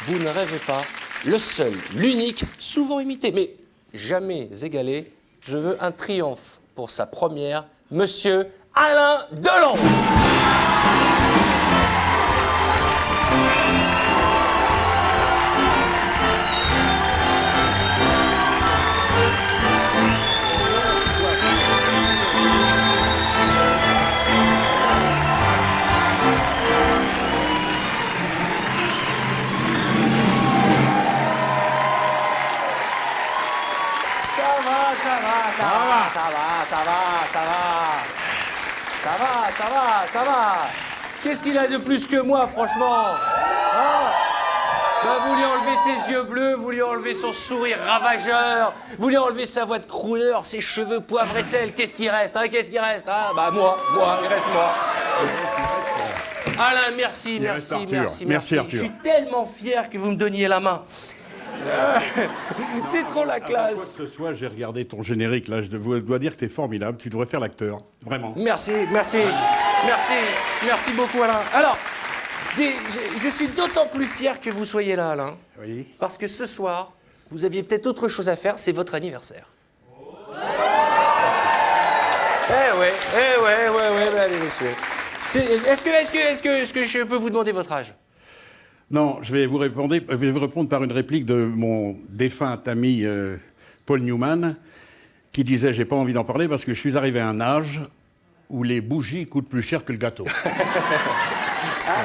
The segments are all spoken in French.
vous ne rêvez pas, le seul, l'unique, souvent imité, mais jamais égalé. Je veux un triomphe pour sa première, Monsieur Alain Delon. Ça va. Qu'est-ce qu'il a de plus que moi, franchement? Hein? Ben, vous lui enlevez ses yeux bleus, vous lui enlevez son sourire ravageur, vous lui enlevez sa voix de crooner, ses cheveux poivre et sel. Qu'est-ce qui reste, hein? Qu'est-ce qui reste, hein? Bah, moi, il reste moi. Alain, merci. Merci, Arthur. Je suis tellement fier que vous me donniez la main. C'est trop la classe. Ce soir, j'ai regardé ton générique, là, je dois dire que t'es formidable, tu devrais faire l'acteur, vraiment. Merci beaucoup, Alain. Alors, je suis d'autant plus fier que vous soyez là, Alain. Oui. Parce que ce soir, vous aviez peut-être autre chose à faire, c'est votre anniversaire. Eh ouais, allez, monsieur. Est-ce que je peux vous demander votre âge? Non, je vais vous répondre par une réplique de mon défunt ami Paul Newman, qui disait « J'ai pas envie d'en parler parce que je suis arrivé à un âge où les bougies coûtent plus cher que le gâteau. »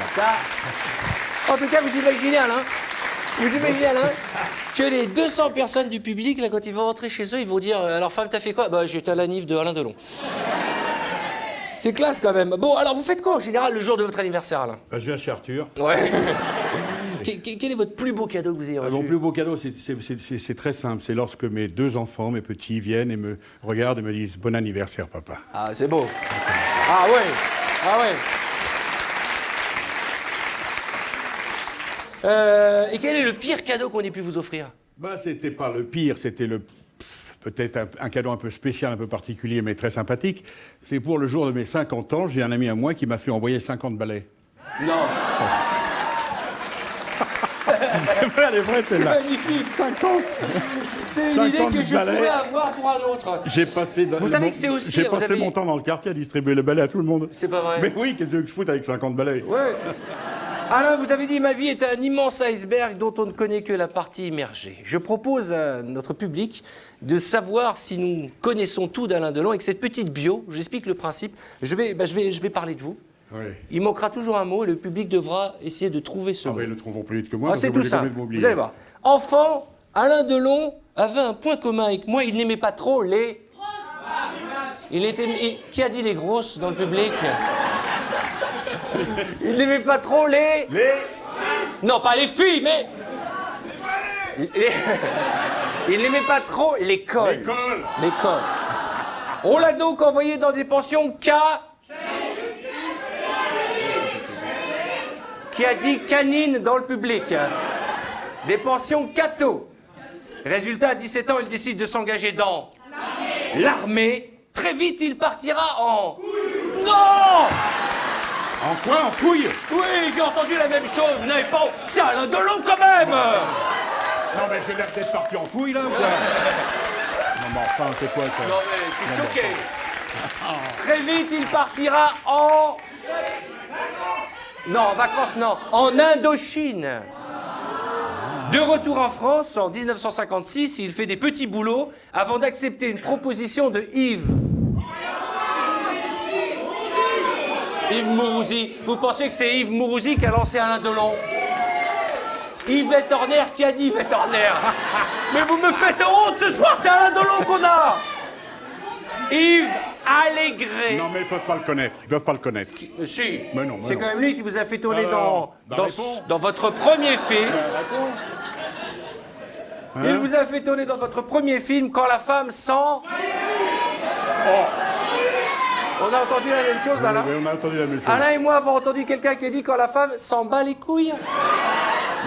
Ça... En tout cas, vous imaginez, Alain, que les 200 personnes du public, là, quand ils vont rentrer chez eux, ils vont dire « Alors, femme, t'as fait quoi ?»« Bah, j'étais à la nif de Alain Delon. » C'est classe, quand même. Bon, alors, vous faites quoi, en général, le jour de votre anniversaire, Alain? Bah, je viens chez Arthur. Ouais. Quel est votre plus beau cadeau que vous ayez reçu? Mon plus beau cadeau, c'est très simple. C'est lorsque mes deux enfants, mes petits, viennent et me regardent et me disent « Bon anniversaire, papa ». Ah, c'est beau. Ah ouais. Et quel est le pire cadeau qu'on ait pu vous offrir? Bah, c'était pas le pire, c'était peut-être un cadeau un peu spécial, un peu particulier, mais très sympathique. C'est pour le jour de mes 50 ans, j'ai un ami à moi qui m'a fait envoyer 50 balais. Non. Elle est vraie, celle-là. C'est magnifique. 50. C'est une idée que je pourrais avoir pour un autre. J'ai passé, vous savez que c'est aussi... J'ai passé mon temps dans le quartier à distribuer le balai à tout le monde. C'est pas vrai? Mais oui, qu'est-ce que je foute avec 50 balais? Ouais. Alain, vous avez dit « Ma vie est un immense iceberg dont on ne connaît que la partie immergée ». Je propose à notre public de savoir si nous connaissons tout d'Alain Delon. Avec cette petite bio, j'explique le principe. Je vais parler de vous. Oui. Il manquera toujours un mot et le public devra essayer de trouver ce mot. Ils le trouveront plus vite que moi. Ah, c'est tout ça. Vous allez voir. Enfant, Alain Delon avait un point commun avec moi. Il n'aimait pas trop les... Qui a dit les grosses dans le public? Il n'aimait pas trop les... Non, pas les filles, mais... Il n'aimait pas trop l'école. L'école. On l'a donc envoyé dans des pensions Qui a dit canine dans le public. Des pensions catho. Résultat, à 17 ans, il décide de s'engager dans l'armée. Très vite, il partira en... Non! En quoi? En couille? Oui, j'ai entendu la même chose. Vous n'avez pas... C'est Alain Delon, quand même! Non, mais j'ai l'air d'être parti en couille, là, ou quoi? Non, mais enfin, c'est quoi, ça? Non, mais je suis choqué. Très vite, il partira en... Non, en vacances, non. En Indochine. De retour en France, en 1956, il fait des petits boulots avant d'accepter une proposition de Yves. Yves Mourouzi. Vous pensez que c'est Yves Mourouzi qui a lancé Alain Delon? Yvette Horner, qui a dit Yvette Horner? Mais vous me faites honte ce soir, c'est Alain Delon qu'on a. Yves Allégret. Non, mais ils peuvent pas le connaître. Ils peuvent pas le connaître. Si. Mais non, c'est quand même lui qui vous a fait tourner Alors, dans votre premier film. Hein? Il vous a fait tourner dans votre premier film Quand la femme sent... Oh. On a entendu la même chose, Alain? Oui, on a entendu la même chose. Alain et moi avons entendu quelqu'un qui a dit Quand la femme s'en bat les couilles.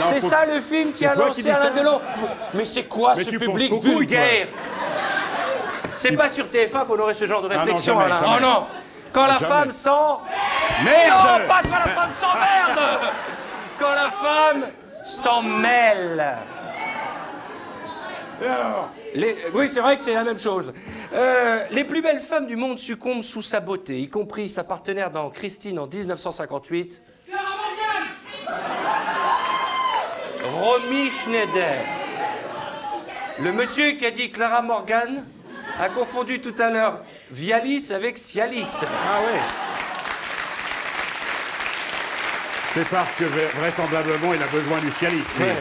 C'est ça le film qui a lancé Alain Delon. Mais c'est quoi ce public vulgaire? C'est pas sur TF1 qu'on aurait ce genre de réflexion, Alain. Oh non! Quand la femme sent... Merde! Non, pas quand la femme s'emmerde! Quand la femme s'en mêle. Oui, c'est vrai que c'est la même chose. Les plus belles femmes du monde succombent sous sa beauté, y compris sa partenaire dans Christine en 1958. Romy Schneider. Le monsieur qui a dit Clara Morgan a confondu tout à l'heure Vialis avec Cialis. Ah oui. C'est parce que vraisemblablement il a besoin du Cialis. Ouais.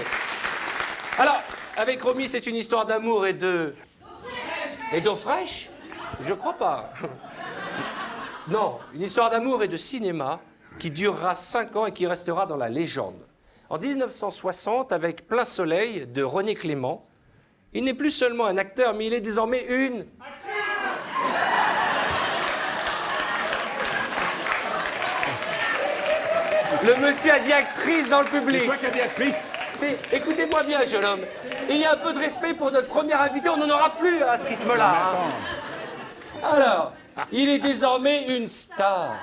Alors, avec Romy, c'est une histoire d'amour et d'eau fraîche? Je crois pas. Non, une histoire d'amour et de cinéma qui durera 5 ans et qui restera dans la légende. En 1960, avec Plein Soleil de René Clément, il n'est plus seulement un acteur, mais il est désormais une... Le monsieur a dit actrice dans le public. C'est toi qui as dit actrice? Écoutez-moi bien, jeune homme. Il y a un peu de respect pour notre premier invité, on n'en aura plus à ce rythme-là. Hein. Alors, il est désormais une star.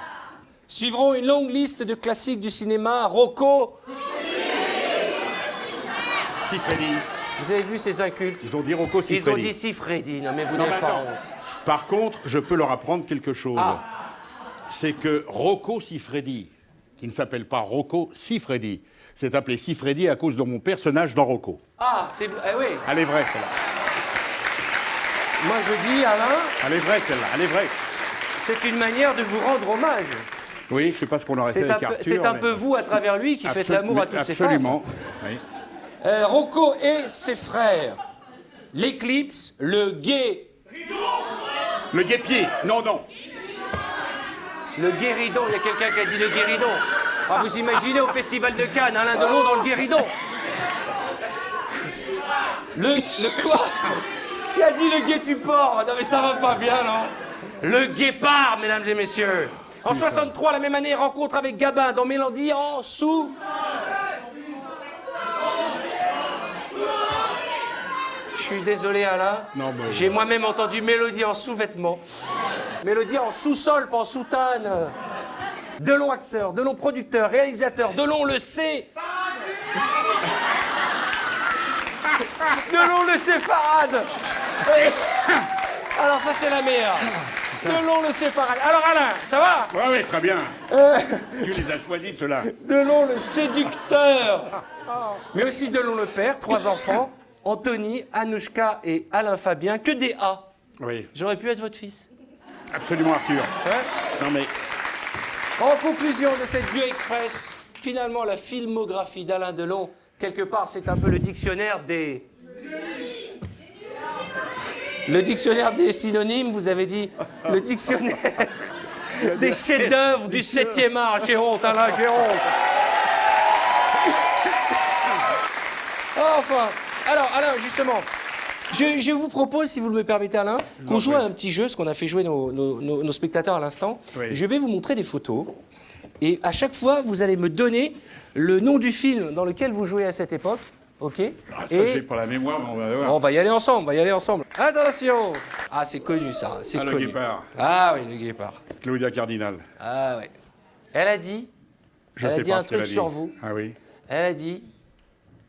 Suivront une longue liste de classiques du cinéma. Rocco. Siffredi. Vous avez vu ces incultes? Ils ont dit Rocco Siffredi. Ils ont dit Siffredi. Non, mais vous n'avez pas honte. Par contre, je peux leur apprendre quelque chose. C'est que Rocco Siffredi, qui ne s'appelle pas Rocco Siffredi, s'est appelé Siffredi à cause de mon personnage dans Rocco. Ah, oui. Elle est vraie, celle-là. Moi, je dis, Alain... Elle est vraie, celle-là. Elle est vraie. C'est une manière de vous rendre hommage. Oui, je ne sais pas ce qu'on aurait fait avec Arthur. C'est un peu vous, à travers lui, qui faites l'amour à toutes ces femmes. Absolument, oui. Rocco et ses frères. L'Éclipse, le Gué... Le guépier. Non, non. Le guéridon, il y a quelqu'un qui a dit le guéridon. Ah, vous imaginez au Festival de Cannes, Alain Delon dans le guéridon. Le quoi? Qui a dit le guet-tu-port? Non mais ça va pas bien, non? Le guépard, mesdames et messieurs. En 63, la même année, rencontre avec Gabin dans Mélodie en sous... Je suis désolé, Alain. Non, mais... J'ai moi-même entendu Mélodie en sous-vêtements. Mélodie en sous-sol, pas en soutane. Delon acteur, Delon producteur, réalisateur, Delon le sait. Delon le séfarade. Alors ça c'est la meilleure. Delon le séfarade. Alors Alain, ça va? Oui, oui, très bien. Tu les as choisis, ceux-là. Delon le séducteur. Mais aussi Delon le père, 3 enfants. Anthony, Anouchka et Alain Fabien, que des A. Oui. J'aurais pu être votre fils. Absolument, Arthur. Non, mais... En conclusion de cette bio-express, finalement, la filmographie d'Alain Delon, quelque part, c'est un peu le dictionnaire des... Le dictionnaire des synonymes, vous avez dit. Le dictionnaire des chefs-d'œuvre du 7e art. J'ai honte, Alain, j'ai honte. Enfin... Alors, Alain, justement, je vous propose, si vous le me permettez, Alain, qu'on joue à un petit jeu, ce qu'on a fait jouer nos spectateurs à l'instant. Oui. Je vais vous montrer des photos, et à chaque fois, vous allez me donner le nom du film dans lequel vous jouez à cette époque, ok? Ah, ça, j'ai pas la mémoire, mais on va voir. On va y aller ensemble, on va y aller ensemble. Attention! Ah, c'est connu, ça, c'est Ah, connu. le guépard. Ah oui, le guépard. Claudia Cardinal. Ah oui. Elle a dit, Je sais dit pas un ce qu'elle truc a dit. sur vous. Ah oui. Elle a dit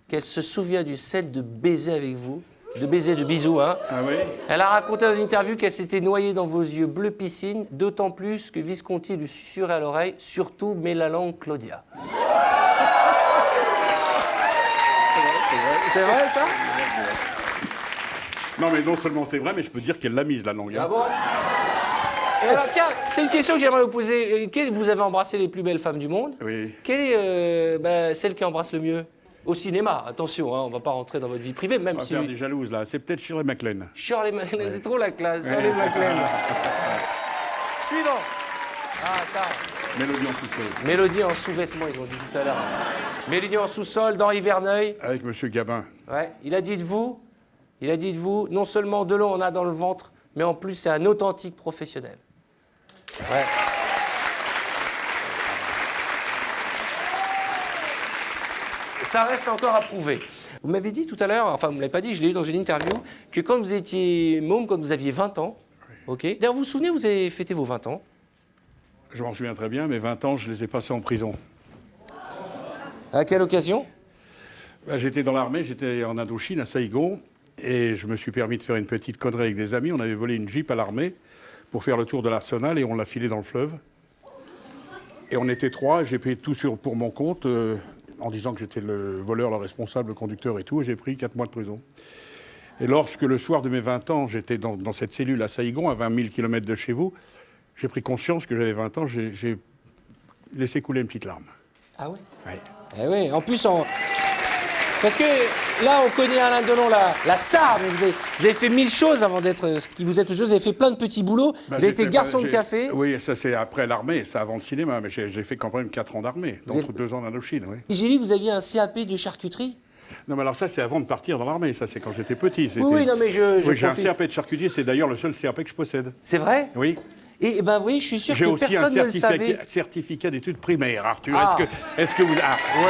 qu'elle se souvient du set de baiser avec vous, de baiser, de bisous, hein. Ah oui. Elle a raconté dans une interview qu'elle s'était noyée dans vos yeux bleu piscine, d'autant plus que Visconti lui susurrait à l'oreille, surtout mets la langue, Claudia. C'est vrai, ça? Non, mais non seulement c'est vrai, mais je peux dire qu'elle l'a mise, la langue. Ah bon? Et alors, tiens, c'est une question que j'aimerais vous poser. Vous avez embrassé les plus belles femmes du monde. Oui. Quelle est celle qui embrasse le mieux? Au cinéma, attention, hein, on ne va pas rentrer dans votre vie privée, même On va si... faire des jalouses, là. C'est peut-être Shirley MacLaine. Shirley MacLaine, c'est trop la classe, Shirley MacLaine. Suivant. Ah, ça. Mélodie en sous-sol. Mélodie en sous-vêtements, ils ont dit tout à l'heure. Mélodie en sous-sol, d'Henri Verneuil. Avec Monsieur Gabin. Ouais, il a dit de vous, non seulement Delon en a dans le ventre, mais en plus c'est un authentique professionnel. Ouais. Ça reste encore à prouver. Vous m'avez dit tout à l'heure, enfin vous ne me l'avez pas dit, je l'ai eu dans une interview, que quand vous étiez môme, quand vous aviez 20 ans, ok. D'ailleurs, vous vous souvenez, vous avez fêté vos 20 ans? Je m'en souviens très bien, mais 20 ans, je les ai passés en prison. À quelle occasion? Bah, j'étais dans l'armée, j'étais en Indochine, à Saïgon, et je me suis permis de faire une petite connerie avec des amis. On avait volé une Jeep à l'armée pour faire le tour de l'Arsenal et on l'a filé dans le fleuve. Et on était 3, j'ai payé tout pour mon compte, en disant que j'étais le voleur, le responsable, le conducteur et tout, et j'ai pris 4 mois de prison. Et lorsque le soir de mes 20 ans, j'étais dans cette cellule à Saïgon, à 20 000 km de chez vous, j'ai pris conscience que j'avais 20 ans, j'ai laissé couler une petite larme. Ah oui? Ouais. Eh oui, en plus, parce que là, on connaît Alain Delon, la star, mais vous avez fait 1000 choses avant d'être ce qui vous êtes aujourd'hui. Vous avez fait plein de petits boulots. Bah, vous avez été garçon de café. Oui, ça c'est après l'armée, ça avant le cinéma, mais j'ai fait quand même 4 ans d'armée, d'entre 2 ans d'Indochine, oui. J'ai lu que vous aviez un CAP de charcuterie. Non, mais alors ça, c'est avant de partir dans l'armée, ça c'est quand j'étais petit. Oui, non, mais oui, j'ai un CAP de charcutier, c'est d'ailleurs le seul CAP que je possède. C'est vrai? Oui. Et ben, vous voyez, je suis sûr J'ai que aussi personne ne le savait. J'ai un certificat d'études primaires, Arthur. Ah. Est-ce que vous... Ah. Ouais.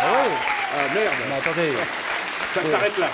Ah, merde. Mais attendez. Ça s'arrête là.